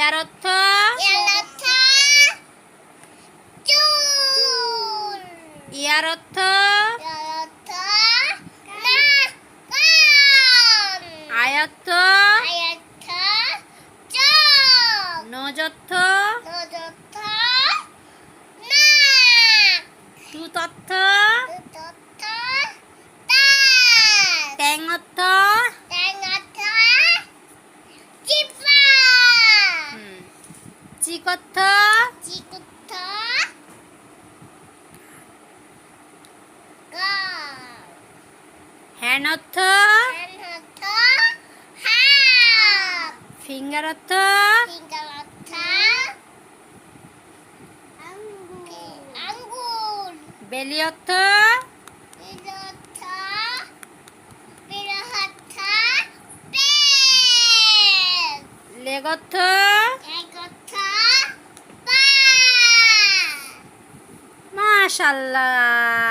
ইয়ার অর্থ চুল। ইয়ার অর্থ আয় অর্থ নজ অর্থ তুত অর্থ ট্যাং অর্থ চিক অর্থ হ্যান অর্থ ফিঙ্গার অর্থ বেলি অর্থ লেগ অর্থ মাশাআল্লাহ।